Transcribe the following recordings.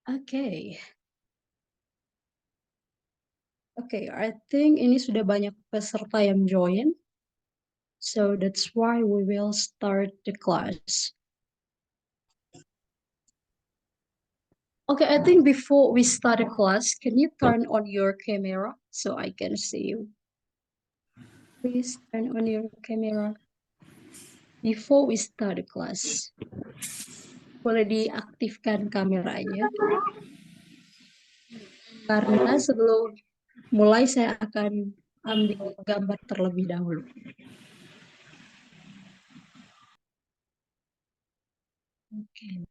Oke, I think ini sudah banyak peserta yang join, so that's why we will start the class. Okay, I think before we start the class, can you turn on your camera so I can see you? Please turn on your camera before we start the class. Boleh diaktifkan kameranya. Karena sebelum mulai saya akan ambil gambar terlebih dahulu. Oke.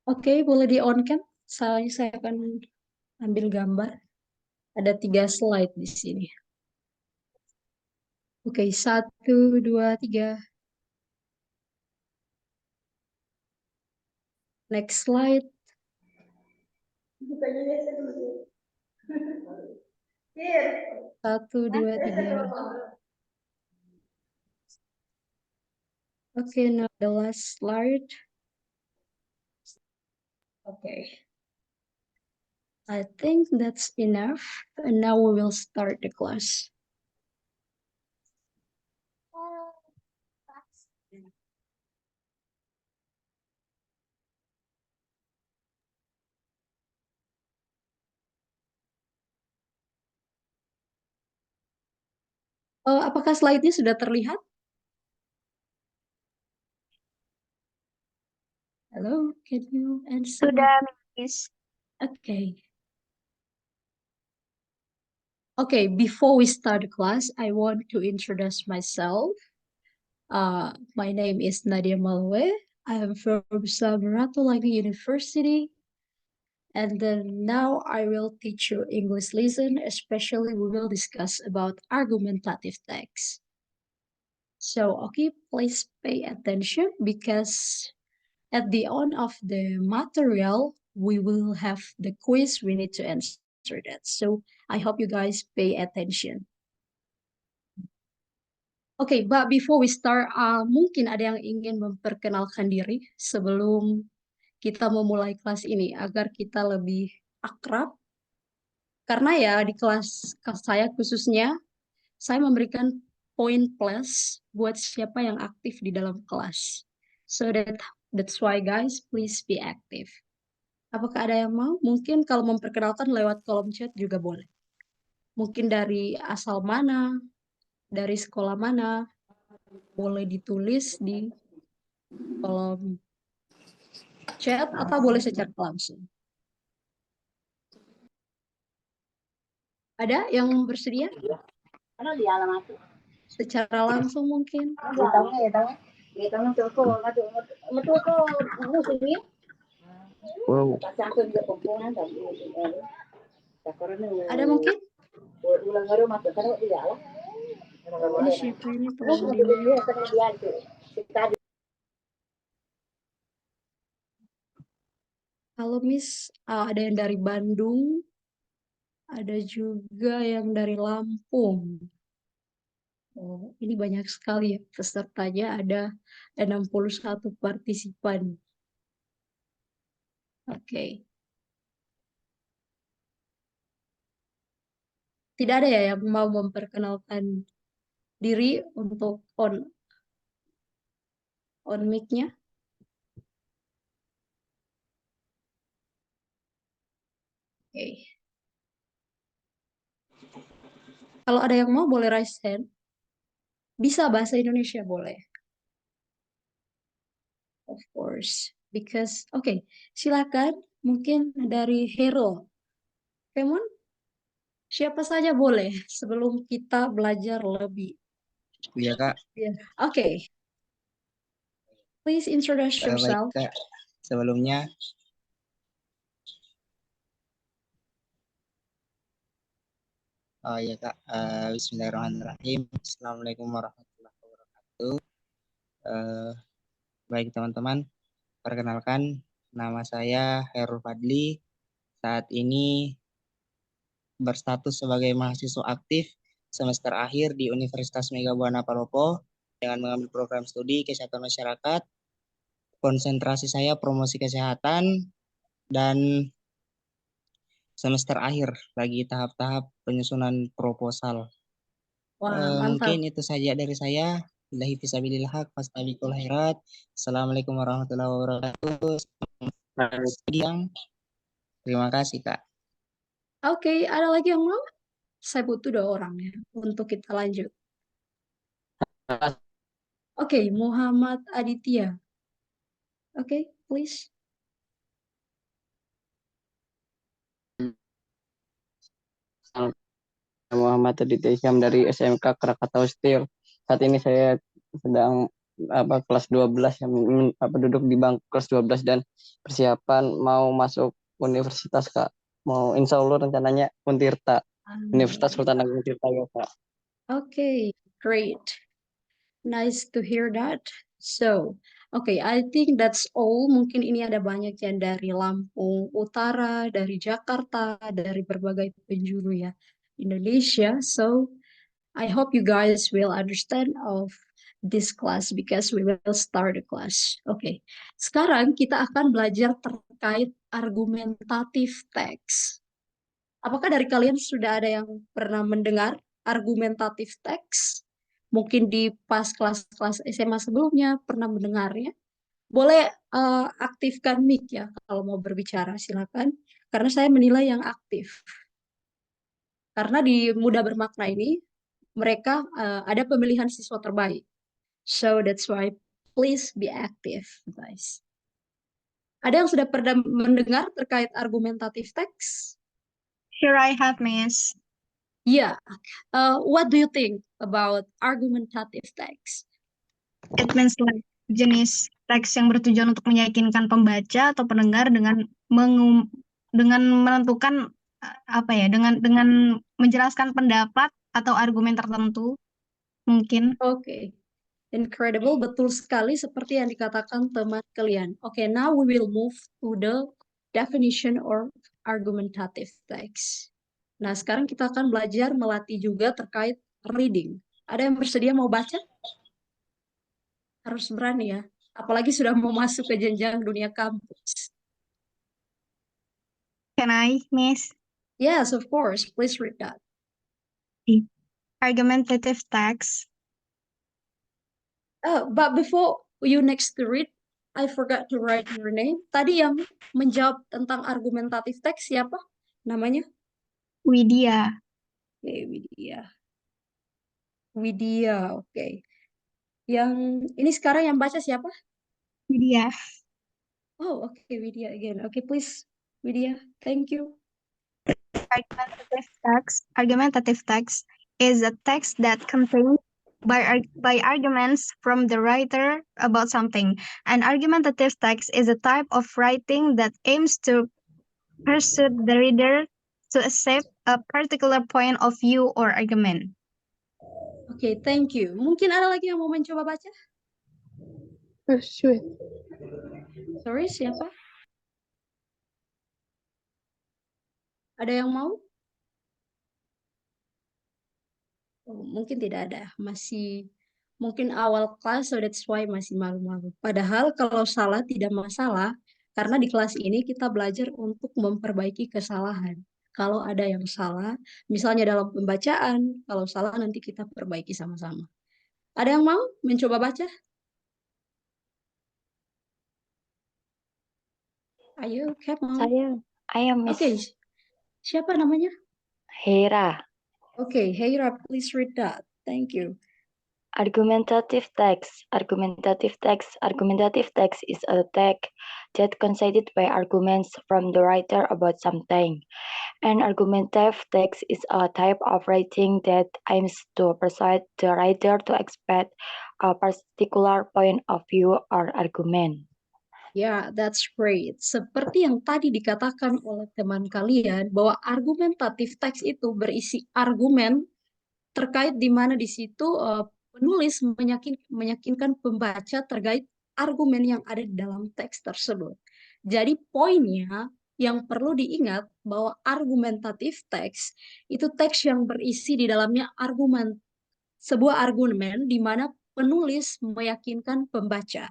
Oke, boleh di-on-cam. Saya akan ambil gambar. Ada 3 slide di sini. Oke, 1, 2, 3. Next slide. 1, 2, 3. Okay, now the last slide. Okay. I think that's enough. And now we will start the class. Apakah slide-nya sudah terlihat? Hello, can you answer? Sudah, Miss. Okay. Okay, before we start the class, I want to introduce myself. My name is Nadia Malwe. I am from Samratulangi University. And then now I will teach you English lesson, especially we will discuss about argumentative text. So, okay, please pay attention because at the end of the material, we will have the quiz. We need to answer that. So, I hope you guys pay attention. Okay, but before we start, mungkin ada yang ingin memperkenalkan diri sebelum kita memulai kelas ini agar kita lebih akrab. Karena ya di kelas saya khususnya, saya memberikan poin plus buat siapa yang aktif di dalam kelas. So that's why guys, please be active. Apakah ada yang mau? Mungkin kalau memperkenalkan lewat kolom chat juga boleh. Mungkin dari asal mana, dari sekolah mana, boleh ditulis di kolom chat atau boleh secara langsung. Ada yang bersedia? Ano di alamat? Secara langsung mungkin. Wow. Ada mungkin? Ini siapa ini pengundinya? Halo Miss, ada yang dari Bandung, ada juga yang dari Lampung. Oh, ini banyak sekali ya pesertanya, ada 61 partisipan. Oke. Tidak ada ya yang mau memperkenalkan diri untuk on mic-nya? Oke. Kalau ada yang mau boleh raise hand. Bisa bahasa Indonesia boleh. Of course. Because, silakan. Mungkin dari Hero. Kemon, siapa saja boleh sebelum kita belajar lebih. Iya Kak. Oke. Please introduce Baik yourself. Kak. Sebelumnya ya Kak. Bismillahirrahmanirrahim. Assalamualaikum warahmatullahi wabarakatuh. Baik teman-teman, perkenalkan Nama saya Herul Fadli. Saat ini berstatus sebagai mahasiswa aktif semester akhir di Universitas Megabuana Palopo dengan mengambil program studi kesehatan masyarakat. Konsentrasi saya promosi kesehatan dan semester akhir lagi tahap-tahap penyusunan proposal. Wah, mantap. Mungkin itu saja dari saya. Billahi fisabilillah haq, fastabiqul khairat. Assalamualaikum warahmatullahi wabarakatuh. Terima kasih, Kak. Oke, ada lagi yang mau? Saya butuh 2 orang ya untuk kita lanjut. Oke, Muhammad Aditya. Oke, please. Muhammad Aditya Isyam dari SMK Krakatau Steel. Saat ini saya sedang kelas 12 yang duduk di bangku kelas 12 dan persiapan mau masuk universitas, Kak. Mau insya Allah rencananya Untirta, Universitas Sultan Agung Tirta ya, Kak. Okay, great. Nice to hear that. So, okay, I think that's all. Mungkin ini ada banyak yang dari Lampung Utara, dari Jakarta, dari berbagai penjuru ya Indonesia. So, I hope you guys will understand of this class because we will start the class. Okay, sekarang kita akan belajar terkait argumentatif teks. Apakah dari kalian sudah ada yang pernah mendengar argumentatif teks? Mungkin di pas kelas-kelas SMA sebelumnya pernah mendengarnya. Boleh aktifkan mic ya kalau mau berbicara, silakan. Karena saya menilai yang aktif. Karena di Mudah Bermakna ini mereka ada pemilihan siswa terbaik. So that's why please be active, guys. Ada yang sudah pernah mendengar terkait argumentatif teks? Here I have, Miss. Yeah. What do you think about argumentative text? It means like jenis teks yang bertujuan untuk meyakinkan pembaca atau pendengar dengan dengan menentukan dengan menjelaskan pendapat atau argumen tertentu mungkin. Okay. Incredible, betul sekali seperti yang dikatakan teman kalian. Okay, now we will move to the definition or argumentative text. Nah, sekarang kita akan belajar melatih juga terkait reading. Ada yang bersedia mau baca? Harus berani ya. Apalagi sudah mau masuk ke jenjang dunia kampus. Can I, Miss? Yes, of course. Please read that. Argumentative text. But before you next to read, I forgot to write your name. Tadi yang menjawab tentang argumentatif teks siapa? Namanya? Widya. Oke, Widya. Widya, oke. Yang ini sekarang yang baca siapa? Widya. Oh, oke, Widya again. Oke, please, Widya. Thank you. Argumentative text is a text that contains by arguments from the writer about something. An argumentative text is a type of writing that aims to persuade the reader to accept a particular point of view or argument. Oke, thank you. Mungkin ada lagi yang mau mencoba baca? Persuade. Sorry, siapa? Ada yang mau? Oh, mungkin tidak ada. Masih mungkin awal kelas, so that's why masih malu-malu. Padahal kalau salah tidak masalah, karena di kelas ini kita belajar untuk memperbaiki kesalahan. Kalau ada yang salah, misalnya dalam pembacaan, kalau salah nanti kita perbaiki sama-sama. Ada yang mau mencoba baca? Ayo, come on. Saya Miss Oke, siapa namanya? Hera. Oke, Heira, please read that. Thank you. Argumentative text. Argumentative text is a text that consists by arguments from the writer about something. An argumentative text is a type of writing that aims to persuade the writer to accept a particular point of view or argument. Ya, that's great. Seperti yang tadi dikatakan oleh teman kalian, bahwa argumentatif teks itu berisi argumen terkait di mana di situ penulis meyakinkan pembaca terkait argumen yang ada di dalam teks tersebut. Jadi poinnya yang perlu diingat bahwa argumentatif teks itu teks yang berisi di dalamnya argumen, sebuah argumen di mana penulis meyakinkan pembaca.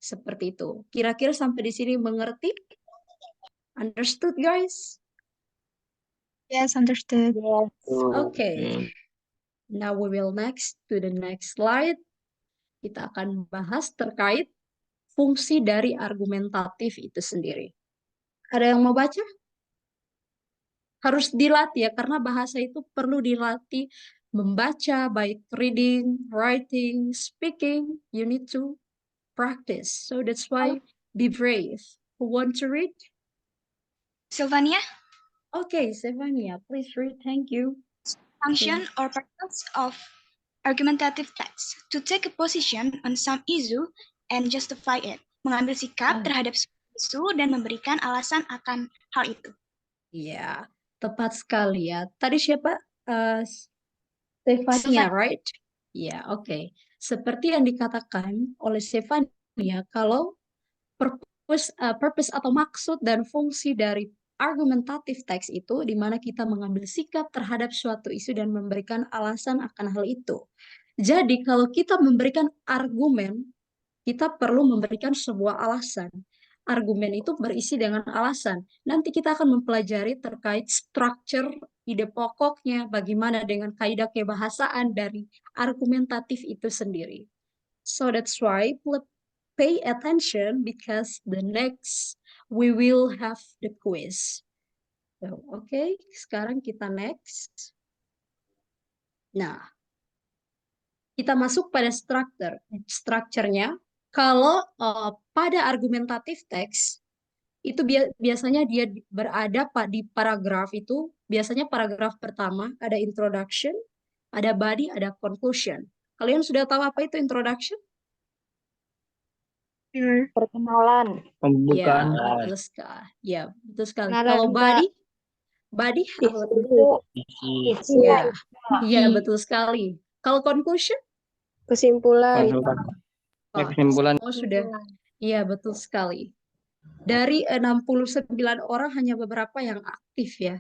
Seperti itu. Kira-kira sampai di sini mengerti? Understood, guys? Yes, understood. Yes. Okay. Now we will next to the next slide. Kita akan bahas terkait fungsi dari argumentatif itu sendiri. Ada yang mau baca? Harus dilatih ya, karena bahasa itu perlu dilatih membaca, baik reading, writing, speaking. You need to practice. So that's why be brave. Who want to read? Sylvania, Okay, Stefania, please read. Thank you. function or purpose of argumentative text: to take a position on some issue and justify it. Mengambil sikap terhadap isu dan memberikan alasan akan hal itu. Ya, tepat sekali ya. Tadi siapa? Stefania, right? Ya, oke. Seperti yang dikatakan oleh Stefania, kalau purpose atau maksud dan fungsi dari argumentatif teks itu di mana kita mengambil sikap terhadap suatu isu dan memberikan alasan akan hal itu. Jadi kalau kita memberikan argumen, kita perlu memberikan sebuah alasan. Argumen itu berisi dengan alasan. Nanti kita akan mempelajari terkait structure, ide pokoknya, bagaimana dengan kaidah kebahasaan dari argumentatif itu sendiri. So that's why pay attention because the next we will have the quiz. So, okay, sekarang kita next. Nah, kita masuk pada strukturnya. Kalau pada argumentatif teks itu biasanya dia berada di paragraf itu, biasanya paragraf pertama ada introduction, ada body, ada conclusion. Kalian sudah tahu apa itu introduction? Perkenalan. Pembukaan. Ya, betul sekali. Kenalan, Kalau Mbak. body Isi. ya, betul sekali. Kalau conclusion? Kesimpulan. Kesimpulan. Oh, sudah. Iya, betul sekali. Dari 69 orang hanya beberapa yang aktif ya.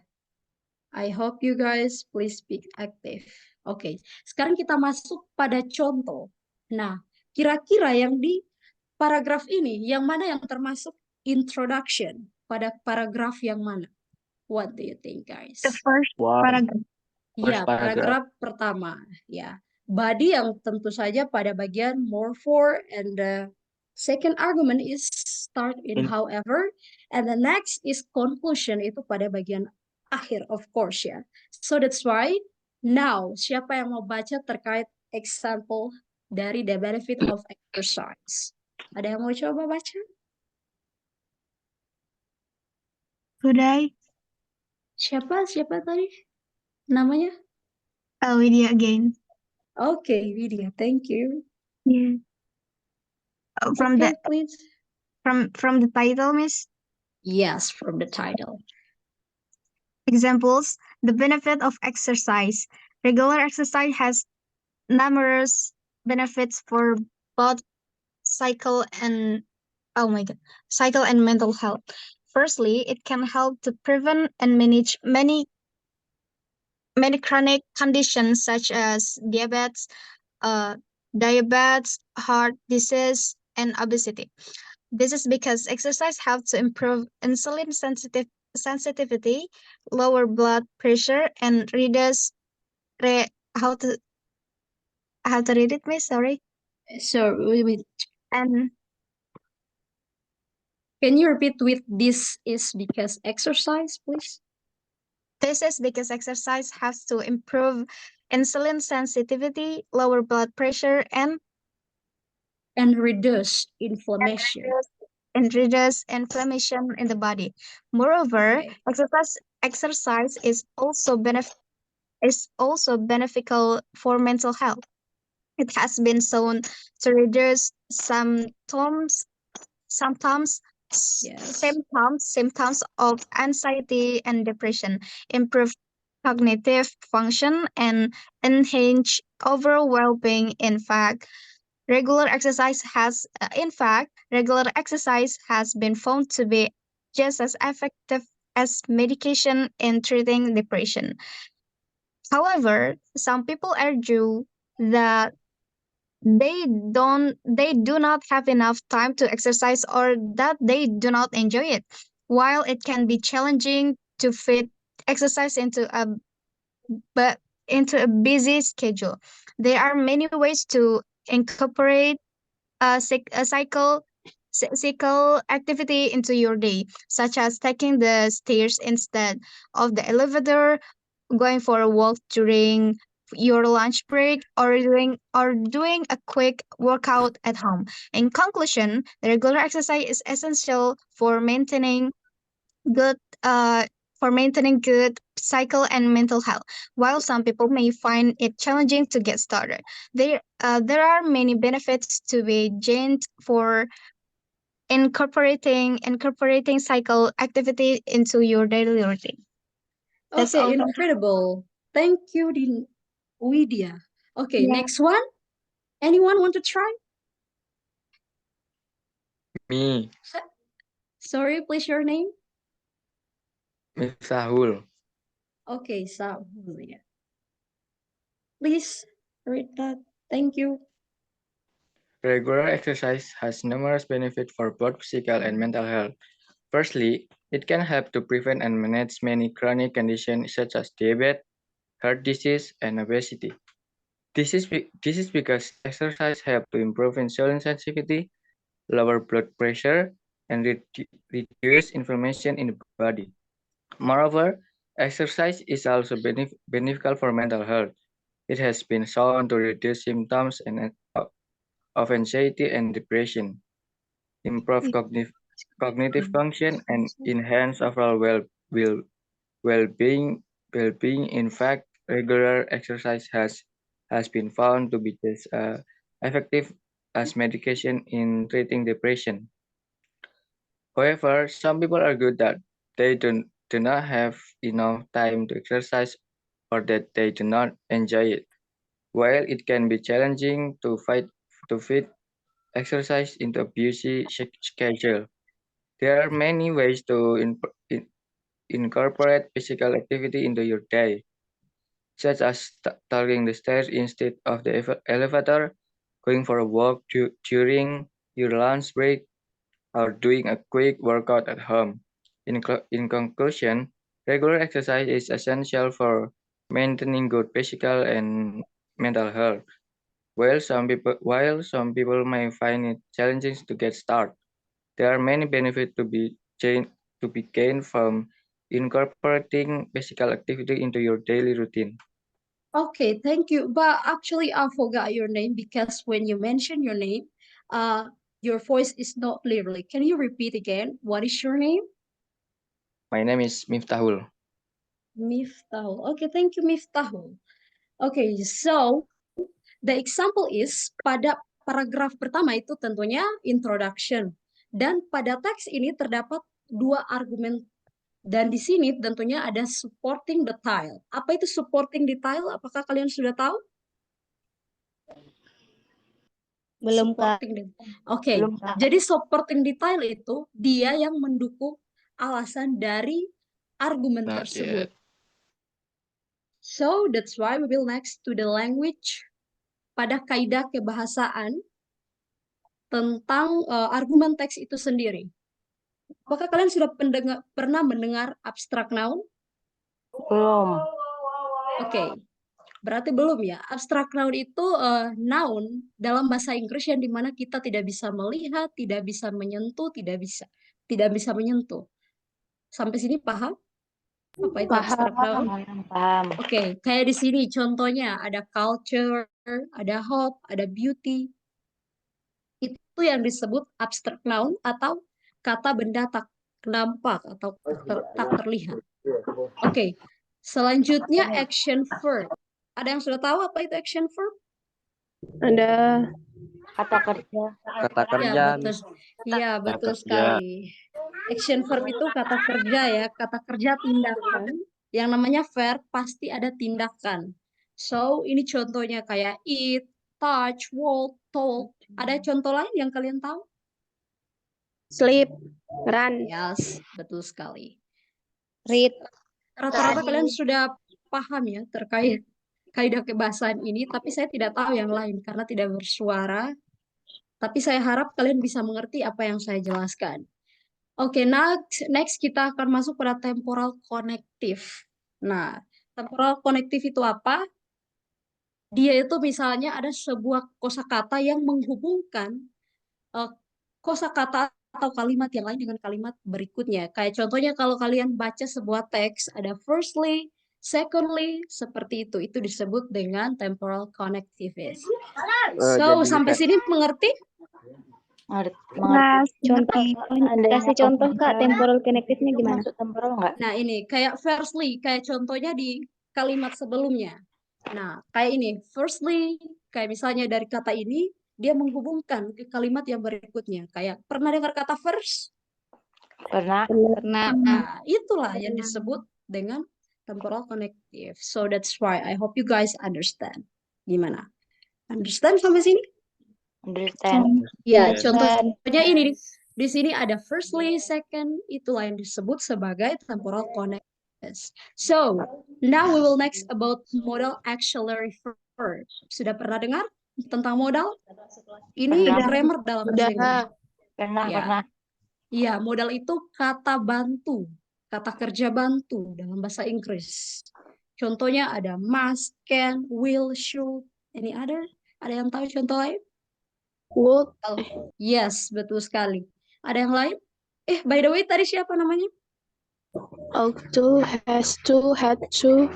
I hope you guys please be active. Oke, sekarang kita masuk pada contoh. Nah, kira-kira yang di paragraf ini, yang mana yang termasuk introduction? Pada paragraf yang mana? What do you think, guys? The first paragraph. Ya, paragraf pertama. Ya, body yang tentu saja pada bagian more for, and the second argument is start in however, and the next is conclusion, itu pada bagian akhir, of course ya. So that's why now siapa yang mau baca terkait example dari the benefit of exercise? Ada yang mau coba baca? Could I? Siapa tadi namanya? Widya again. Okay, Widya, thank you. Yeah. From Okay, please. from the title, Miss. Yes, from the title. Examples: the benefit of exercise. Regular exercise has numerous benefits for both psychical and mental health. Firstly, it can help to prevent and manage many chronic conditions such as diabetes, heart disease, and obesity. This is because exercise helps to improve insulin sensitivity, lower blood pressure, and reduce how to read it, Miss? Sorry. So, And can you repeat with this is because exercise, please? this is because exercise has to improve insulin sensitivity, lower blood pressure, and reduce inflammation. reduce inflammation in the body. Moreover, Okay. exercise is also beneficial for mental health. It has been shown to reduce symptoms of anxiety and depression, improve cognitive function, and enhance overall well-being. In fact, regular exercise regular exercise has been found to be just as effective as medication in treating depression. However, some people argue that they do not have enough time to exercise or that they do not enjoy it. While it can be challenging to fit exercise but into a busy schedule, there are many ways to incorporate cycle activity into your day, such as taking the stairs instead of the elevator, going for a walk during your lunch break, or doing a quick workout at home. In conclusion, the regular exercise is essential good for maintaining good cycle and mental health. While some people may find it challenging to get started, there are many benefits to be gained for incorporating cycle activity into your daily routine. That's all. Okay, incredible. Thank you, Widya. Okay, Yeah. next one. Anyone want to try? Me, Sorry, please your name. Miftahul. Okay, Saul. Yeah. Please read that. Thank you. Regular exercise has numerous benefits for both physical and mental health. Firstly, it can help to prevent and manage many chronic conditions such as diabetes, heart disease, and obesity. This is because exercise helps to improve insulin sensitivity, lower blood pressure, and reduce inflammation in the body. Moreover, exercise is also beneficial for mental health. It has been shown to reduce symptoms of anxiety and depression, improve cognitive function, and enhance overall well-being. In fact, regular exercise has been found to be just effective as medication in treating depression. However, some people argue that they do not have enough time to exercise or that they do not enjoy it. While it can be challenging to fit exercise into a busy schedule, there are many ways to incorporate physical activity into your day, such as taking the stairs instead of the elevator, going for a walk during your lunch break, or doing a quick workout at home. In conclusion, regular exercise is essential for maintaining good physical and mental health. While some people may find it challenging to get started, there are many benefits to be gained from incorporating physical activity into your daily routine. Okay, thank you. But actually, I forgot your name because when you mention your name, your voice is not clearly. Can you repeat again? What is your name? My name is Miftahul. Miftahul. Okay, thank you, Miftahul. Okay, so the example is pada paragraf pertama itu tentunya introduction. Dan pada teks ini terdapat dua argumen. Dan di sini tentunya ada supporting detail. Apa itu supporting detail? Apakah kalian sudah tahu? Belum, Kak. Oke, jadi supporting detail itu dia yang mendukung alasan dari argumen Not tersebut. yet. So that's why we will next to the language pada kaidah kebahasaan tentang argumen teks itu sendiri. Apakah kalian sudah pernah mendengar abstract noun? Belum. Oke, berarti belum ya. Abstract noun itu noun dalam bahasa Inggris yang dimana kita tidak bisa melihat, tidak bisa menyentuh, tidak bisa menyentuh. Sampai sini paham? Apa itu abstract noun? Paham. Oke, kayak di sini contohnya ada culture, ada hope, ada beauty. Itu yang disebut abstract noun atau kata benda tak nampak atau tak terlihat. Oke, selanjutnya action verb. Ada yang sudah tahu apa itu action verb? Ada Kata kerja. Kata kerja. Ya, betul kerja. sekali. Action verb itu kata kerja ya, kata kerja tindakan. Yang namanya verb pasti ada tindakan. So, ini contohnya kayak eat, touch, walk, talk. Ada contoh lain yang kalian tahu? sleep, run, Yes, betul sekali. read, Rata-rata kalian sudah paham ya terkait kaidah kebahasaan ini, tapi saya tidak tahu yang lain karena tidak bersuara. Tapi saya harap kalian bisa mengerti apa yang saya jelaskan. Oke, next kita akan masuk pada temporal connective. Nah, temporal connective itu apa? Dia itu misalnya ada sebuah kosakata yang menghubungkan kosakata atau kalimat yang lain dengan kalimat berikutnya. Kayak contohnya kalau kalian baca sebuah teks, ada firstly, secondly, seperti itu. Itu disebut dengan temporal connectivity. So, Jadi sampai bisa sini mengerti? Mengerti. kasih contoh Kak, temporal connective-nya Itu gimana? masuk temporal nggak? Nah, ini kayak firstly, kayak contohnya di kalimat sebelumnya. Nah, kayak ini, firstly, kayak misalnya dari kata ini, dia menghubungkan ke kalimat yang berikutnya. Kayak, pernah dengar kata first? Pernah. Pernah. Nah, itulah yang disebut dengan temporal connective. So, that's why I hope you guys understand. Gimana? Understand sampai sini? Understand. Ya, Yes. contohnya ini. Di sini ada firstly, second, itulah yang disebut sebagai temporal connectivity. So, now we will next about modal auxiliary verb. Sudah pernah dengar tentang modal? Ini Pernah. grammar dalam bahasa Inggris. Pernah, Ya. pernah. Iya, modal itu kata bantu, kata kerja bantu dalam bahasa Inggris. Contohnya ada must, can, will, should. Any other? Ada yang tahu contoh lain? Would, Yes, betul sekali. Ada yang lain? By the way, tadi siapa namanya? ought to, has to, had to,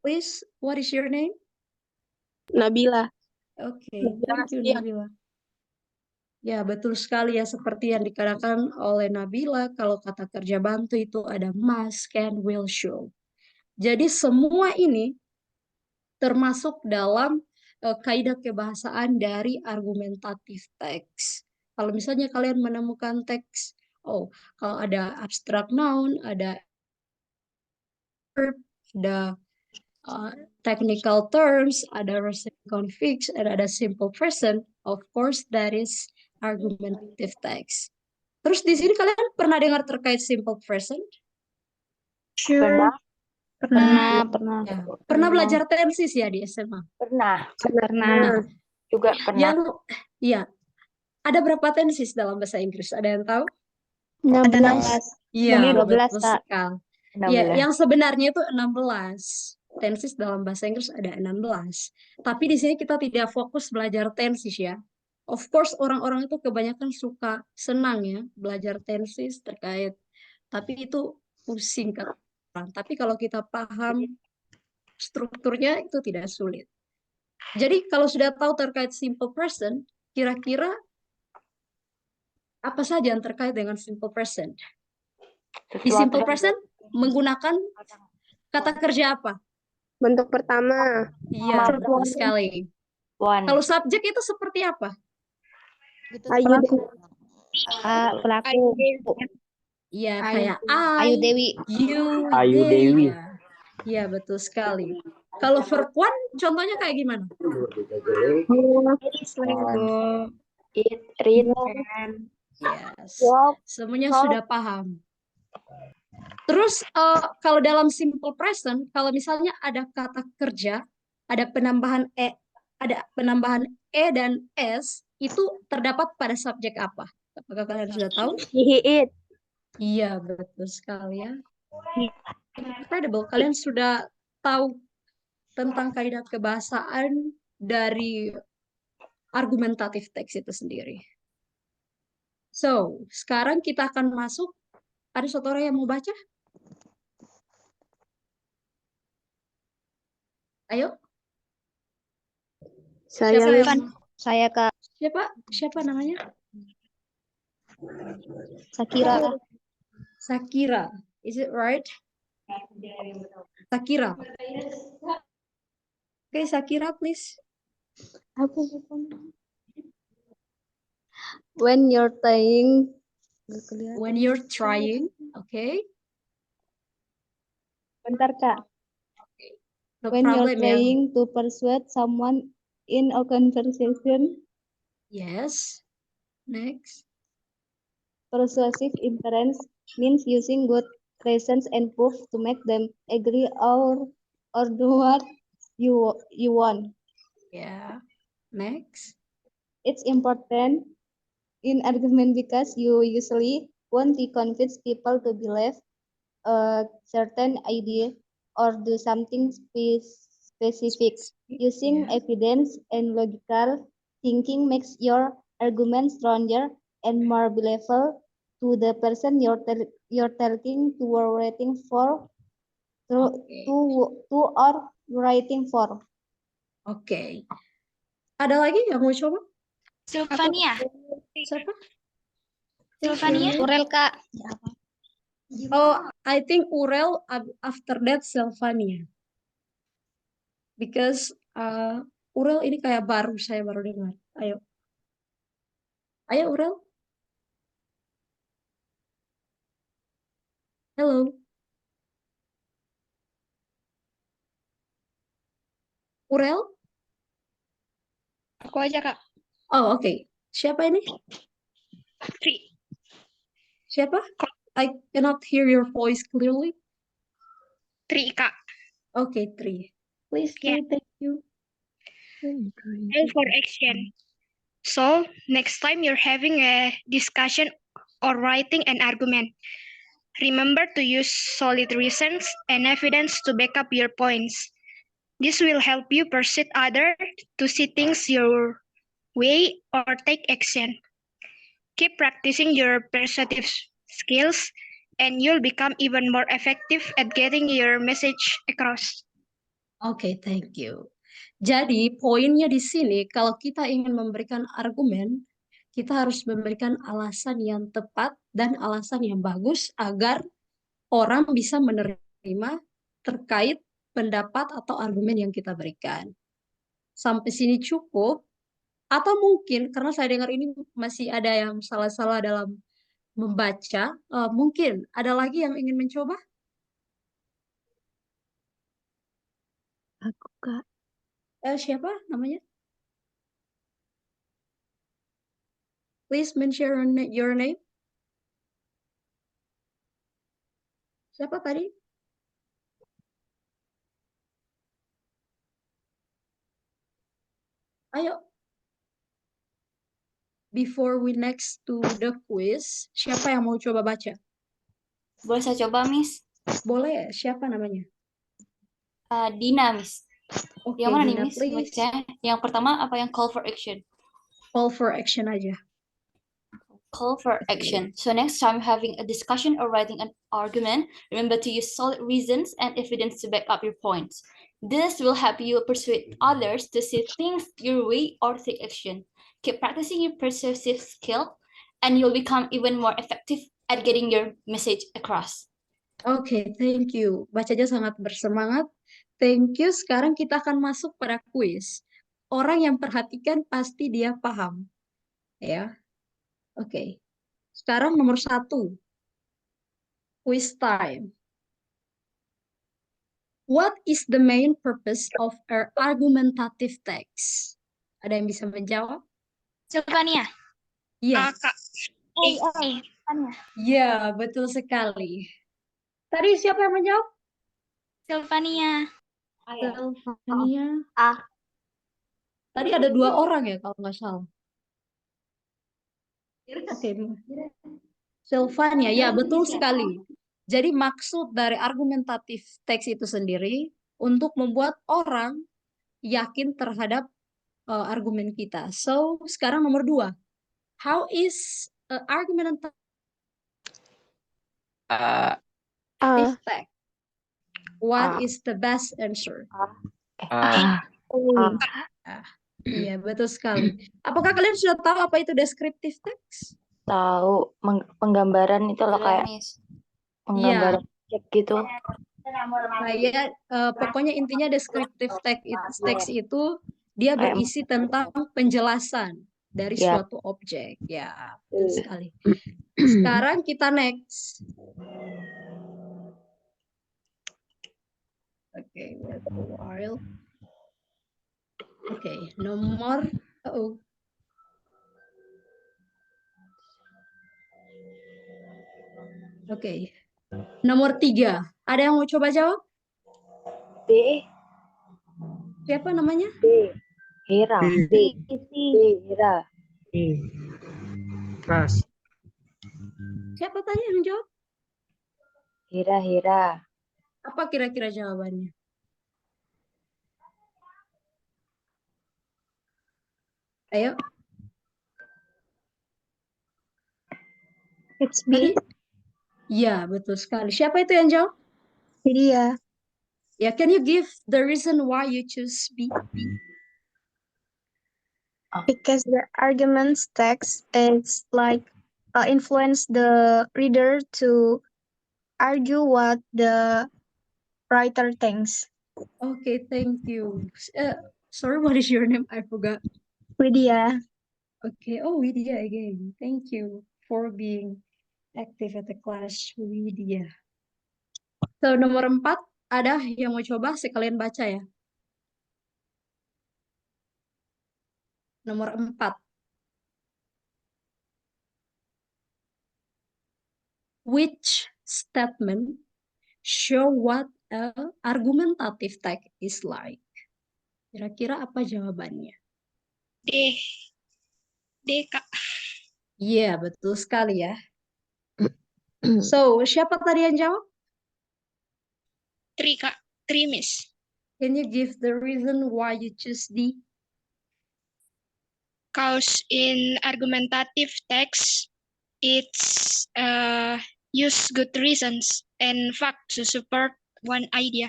Please, what is your name? Nabila. Oke, Nabila thank you Hasbiah. Nabila. Ya, betul sekali ya seperti yang dikatakan oleh Nabila, kalau kata kerja bantu itu ada must, can, will, should. Jadi semua ini termasuk dalam kaidah kebahasaan dari argumentatif teks. Kalau misalnya kalian menemukan teks, kalau ada abstract noun, ada verb, ada technical terms, ada reciprocal confix, ada simple present, of course that is argumentative text. Terus di sini kalian pernah dengar terkait simple present? Pernah. Pernah. Ya. Pernah belajar tenses ya di SMA? Pernah. Pernah. Juga pernah. Ya, ada berapa tenses dalam bahasa Inggris? Ada yang tahu? 16. Iya, 12, betul Kak. sekali. 16. Ya, yang sebenarnya itu 16. Tenses dalam bahasa Inggris ada 16. Tapi di sini kita tidak fokus belajar tenses ya. Of course, orang-orang itu kebanyakan suka senang ya belajar tenses terkait. Tapi itu pusing kan. Tapi kalau kita paham strukturnya itu tidak sulit. Jadi kalau sudah tahu terkait simple present, kira-kira apa saja yang terkait dengan simple present? Di simple present menggunakan kata kerja apa? Bentuk pertama. Iya, betul sekali. One. Kalau subjek itu seperti apa? Ayu Pelaku. Iya, kayak Ayu Dewi. you, Ayu they. Dewi. Iya, betul sekali. Kalau verb one, contohnya kayak gimana? Eat, read. Yes, semuanya sudah paham. Terus kalau dalam simple present, kalau misalnya ada kata kerja, ada penambahan e dan s, itu terdapat pada subjek apa? Apakah kalian sudah tahu? He, it. Iya, betul sekali ya. Incredible, kalian sudah tahu tentang kaidah kebahasaan dari argumentatif teks itu sendiri. So, sekarang kita akan masuk. Ada satu orang yang mau baca? Ayo. Saya Kak Siapa namanya? Sakira. Sakira. Is it right? Sakira. Okay, Sakira, please. When you're trying. When you're trying, okay? Bentar Kak. No When you're problem ya. trying to persuade someone in a conversation. Yes. Next. Persuasive inference means using good reasons and proof to make them agree or do what you want. Yeah. Next. It's important in argument because you usually want to convince people to believe a certain idea or do something specific. Using Yeah. evidence and logical thinking makes your argument stronger and more believable to the person you're talking to or writing for Okay. to or writing for. Oke. Ada lagi yang mau coba? Sylvania. Siapa? Sylvania. Urel, Kak. Oh, I think Urel after that Sylvania. Because Urel ini kayak baru, saya baru dengar. Ayo. Ayo Urel. Hello. Urel? Aku aja, Kak. Oh, oke. Siapa ini? Tri. Siapa? I cannot hear your voice clearly. Tri, Kak. Okay, Tri. Please, Tri, thank you. All for action. So, next time you're having a discussion or writing an argument, remember to use solid reasons and evidence to back up your points. This will help you persuade others to see things your way or take action. Keep practicing your persuasive skills, and you'll become even more effective at getting your message across. Oke, thank you. Jadi, poinnya di sini, kalau kita ingin memberikan argumen, kita harus memberikan alasan yang tepat dan alasan yang bagus agar orang bisa menerima terkait pendapat atau argumen yang kita berikan. Sampai sini cukup, atau mungkin karena saya dengar ini masih ada yang salah-salah dalam membaca, mungkin ada lagi yang ingin mencoba? Aku, Kak. Siapa namanya? Please mention your name. Siapa tadi? Ayo. Before we next to the quiz, siapa yang mau coba baca? Boleh saya coba, Miss? Boleh, siapa namanya? Dina, Miss. Oke, Yang mana nih, Dina, Miss? please. Bacanya? Yang pertama apa yang call for action? Call for action aja. Call for action. So next time having a discussion or writing an argument, remember to use solid reasons and evidence to back up your points. This will help you persuade others to see things your way or take action. Keep practicing your persuasive skill and you'll become even more effective at getting your message across. Oke, thank you. Bacanya sangat bersemangat. Thank you. Sekarang kita akan masuk pada quiz. Orang yang perhatikan pasti dia paham. Ya. Oke. Sekarang nomor 1. Quiz time. What is the main purpose of our argumentative text? Ada yang bisa menjawab? Sylvania. Iya. Sylvania. Ya, betul sekali. Tadi siapa yang menjawab? Sylvania. Sylvania. A. Tadi ada 2 orang ya kalau nggak salah. Oke. Sylvania, ya betul sekali. Jadi maksud dari argumentatif teks itu sendiri untuk membuat orang yakin terhadap argumen kita. So, sekarang nomor 2. How is argumentative text? What is the best answer? Iya, betul sekali. Apakah kalian sudah tahu apa itu descriptive text? Tahu penggambaran itu loh kayak penggambaran gitu. Nah, ya, pokoknya intinya descriptive text itu dia berisi tentang penjelasan dari suatu objek. Ya, betul sekali. Sekarang kita next. Oke, Oke, nomor Oke. Nomor 3. Ada yang mau coba jawab? B. Siapa namanya? B. Hera. B. Hera. Ras. Siapa tadi yang jawab? Hera. Apa kira-kira jawabannya? Ayo. It's B. Ya, betul sekali. Siapa itu yang jawab? Lydia. Ya, can you give the reason why you choose B? Because the argument's text is like influence the reader to argue what the writer thinks. Okay, thank you. Sorry, what is your name? I forgot. Lydia. Okay, oh, Widya again. Thank you for being active at the class, Widya. So, nomor 4, ada yang mau coba? Sekalian baca ya. Nomor 4. Which statement show what a argumentative text is like? Kira-kira apa jawabannya? D. D, Kak. Iya, betul sekali ya. So, siapa tadi yang jawab? 3, Kak. 3, Miss. Can you give the reason why you choose D? Cause in argumentative text, it's use good reasons and fact to support one idea.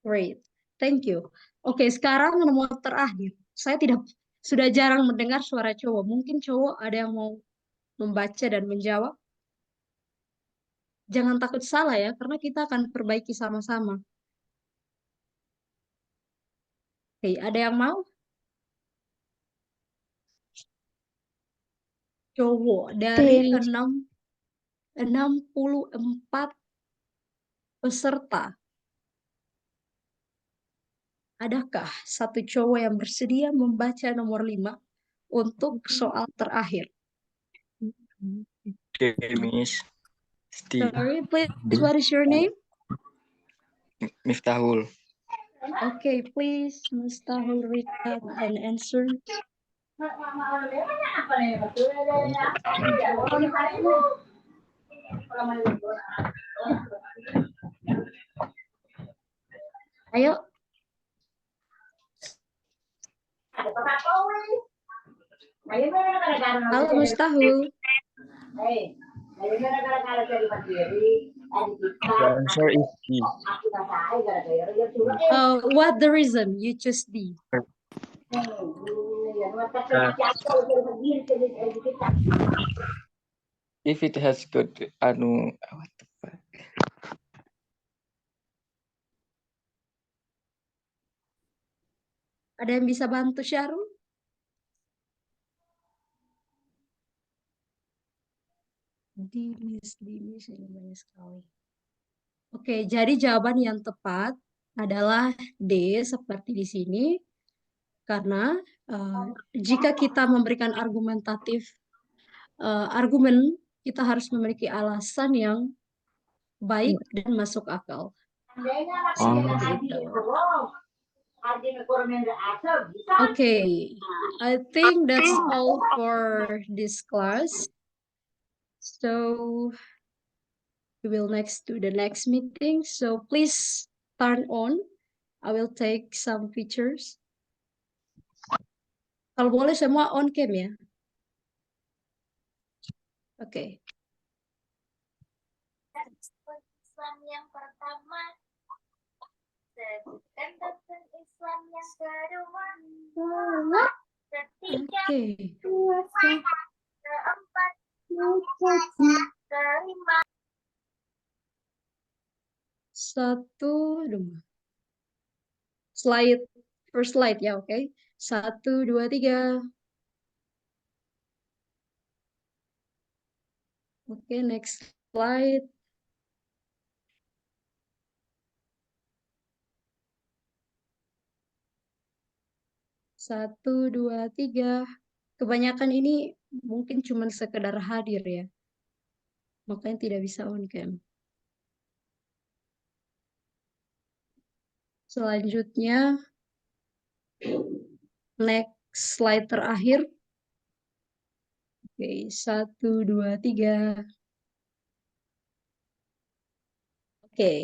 Great, thank you. Oke, sekarang nomor terakhir. Saya sudah jarang mendengar suara cowok. Mungkin cowok ada yang mau membaca dan menjawab. Jangan takut salah ya, karena kita akan perbaiki sama-sama. Oke, ada yang mau? Cowok dari 64 peserta. Adakah satu cowok yang bersedia membaca nomor 5 untuk soal terakhir? D, Miss. D. Sorry, please, what is your name? Miftahul. Okay, please, Mustahil, read that and answer. Ayo. Halo, Mustahil. The answer is D. What the reason you choose D? If it has good what the fuck? Ada yang bisa bantu Syahrul? Dimis ini banyak sekali. Oke, jadi jawaban yang tepat adalah D seperti di sini. Karena jika kita memberikan argumentatif argumen, kita harus memiliki alasan yang baik dan masuk akal. Okay, I think that's all for this class. So we will next to the next meeting. So please turn on. I will take some pictures. Kalau boleh semua on cam ya. Oke. Islam yang pertama, sebutkan rukun Islam yang kedua, ketiga, keempat, kelima. 1, 2. First slide ya, oke. 1, 2, 3. Oke, next slide. Satu, 2, 3. Kebanyakan ini mungkin cuma sekedar hadir ya. makanya tidak bisa on cam. Selanjutnya, next slide terakhir. Oke, 1, 2, 3. Oke.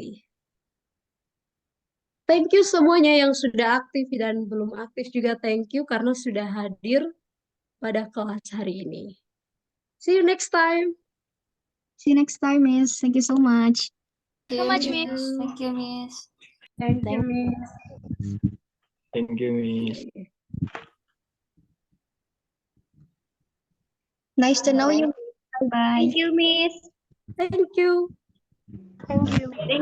Thank you semuanya yang sudah aktif dan belum aktif juga thank you karena sudah hadir pada kelas hari ini. See you next time. See you next time, Miss. Thank you so much. So much, Miss. Thank you, Miss. Thank you, Thank Miss. Thank you, Miss. Nice to know you. Bye-bye. Thank you, Miss. Thank you. Thank you.